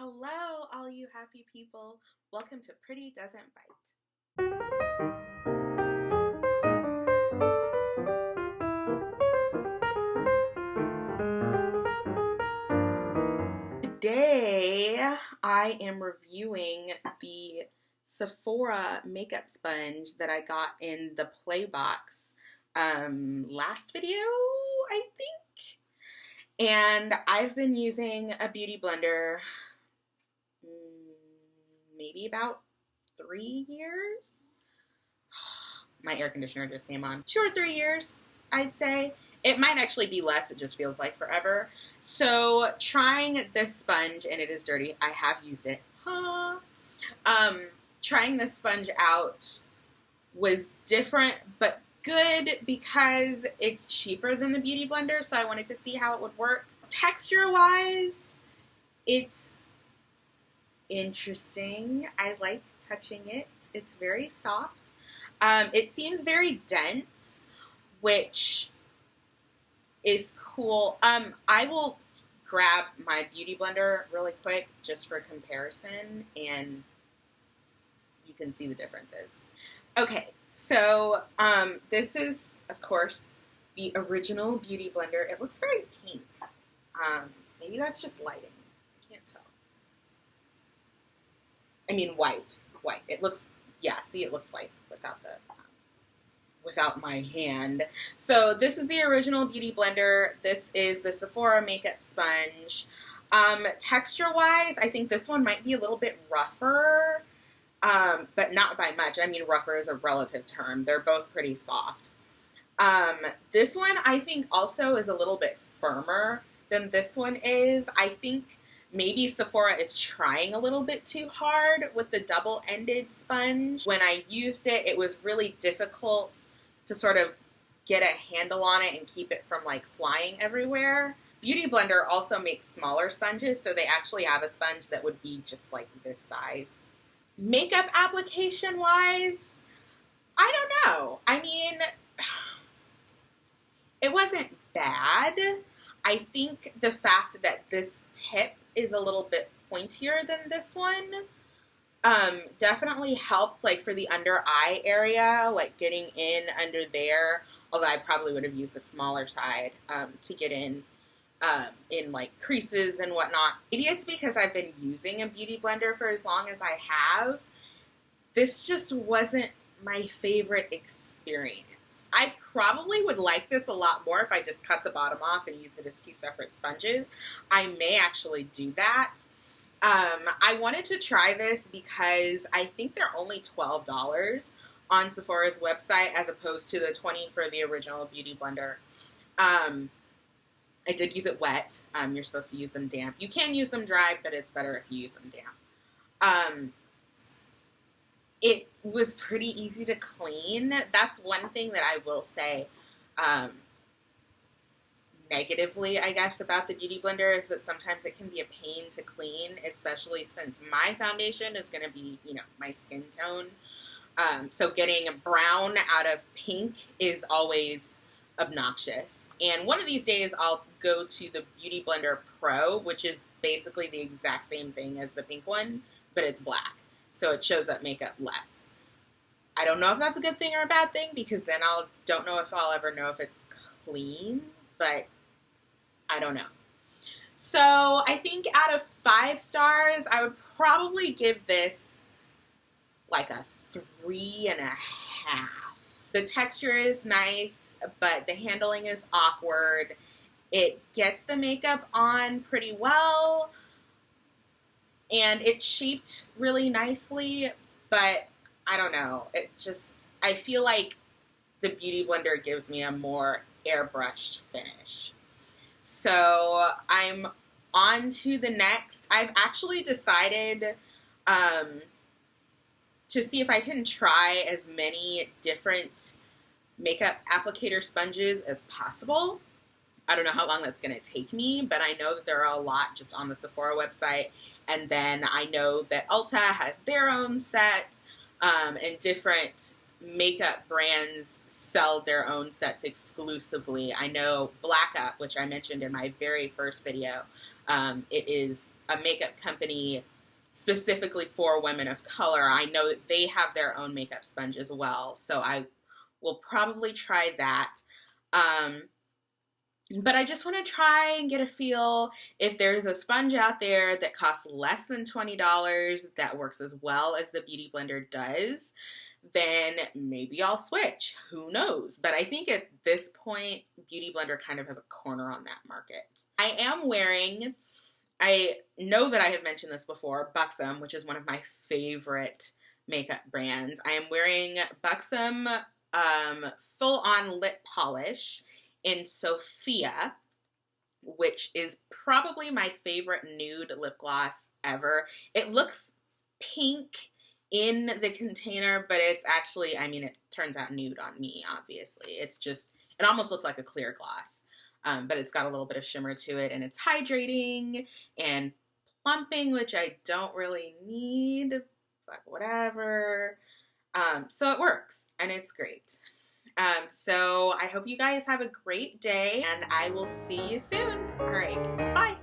Hello, all you happy people. Welcome to Pretty Doesn't Bite. Today, I am reviewing the Sephora makeup sponge that I got in the Play box last video, I think. And I've been using a beauty blender maybe about 3 years. My air conditioner just came on. 2 or 3 years, I'd say. It might actually be less. It just feels like forever. So trying this sponge, and it is dirty. I have used it. Trying this sponge out was different, but good because it's cheaper than the Beauty Blender. So I wanted to see how it would work. Texture-wise, it's interesting. I like touching it. It's very soft. It seems very dense, which is cool. I will grab my Beauty Blender really quick just for comparison, and you can see the differences. Okay, so this is, of course, the original Beauty Blender. It looks very pink. Maybe that's just lighting. I can't tell. I mean, white. White. It looks, yeah, see, it looks white without the, without my hand. So this is the original Beauty Blender. This is the Sephora makeup sponge. Texture-wise, I think this one might be a little bit rougher, but not by much. I mean, rougher is a relative term. They're both pretty soft. This one, I think, also is a little bit firmer than this one is. I think maybe Sephora is trying a little bit too hard with the double-ended sponge. When I used it, it was really difficult to sort of get a handle on it and keep it from like flying everywhere. Beauty Blender also makes smaller sponges, so they actually have a sponge that would be just like this size. Makeup application-wise, I don't know. I mean, it wasn't bad. I think the fact that this tip is a little bit pointier than this one definitely helped, like for the under eye area, like getting in under there, although I probably would have used the smaller side to get in like creases and whatnot. Maybe it's because I've been using a Beauty Blender for as long as I have. This just wasn't my favorite experience. I probably would like this a lot more if I just cut the bottom off and used it as 2 separate sponges. I may actually do that. I wanted to try this because I think they're only $12 on Sephora's website as opposed to the $20 for the original Beauty Blender. I did use it wet. You're supposed to use them damp. You can use them dry, but it's better if you use them damp. It was pretty easy to clean. That's one thing that I will say negatively, I guess, about the Beauty Blender is that sometimes it can be a pain to clean, especially since my foundation is going to be, you know, my skin tone. So getting brown out of pink is always obnoxious. And one of these days I'll go to the Beauty Blender Pro, which is basically the exact same thing as the pink one, but it's black. So it shows up makeup less. I don't know if that's a good thing or a bad thing, because then don't know if I'll ever know if it's clean, but I don't know. So I think out of 5 stars, I would probably give this like a 3.5. The texture is nice, but the handling is awkward. It gets the makeup on pretty well, and it shaped really nicely, but I don't know. I feel like the Beauty Blender gives me a more airbrushed finish. So I'm on to the next. I've actually decided to see if I can try as many different makeup applicator sponges as possible. I don't know how long that's going to take me, but I know that there are a lot just on the Sephora website. And then I know that Ulta has their own set, and different makeup brands sell their own sets exclusively. I know Black Up, which I mentioned in my very first video, It is a makeup company specifically for women of color. I know that they have their own makeup sponge as well, so I will probably try that. But I just want to try and get a feel if there's a sponge out there that costs less than $20 that works as well as the Beauty Blender does, then maybe I'll switch. Who knows? But I think at this point, Beauty Blender kind of has a corner on that market. I am wearing, I know that I have mentioned this before, Buxom, which is one of my favorite makeup brands. I am wearing Buxom full-on lip polish in Sophia, which is probably my favorite nude lip gloss ever. It looks pink in the container, but it's actually, I mean, it turns out nude on me, obviously. It's just, it almost looks like a clear gloss, but it's got a little bit of shimmer to it, and it's hydrating and plumping, which I don't really need, but whatever. So it works, and it's great. So I hope you guys have a great day, and I will see you soon. All right, bye.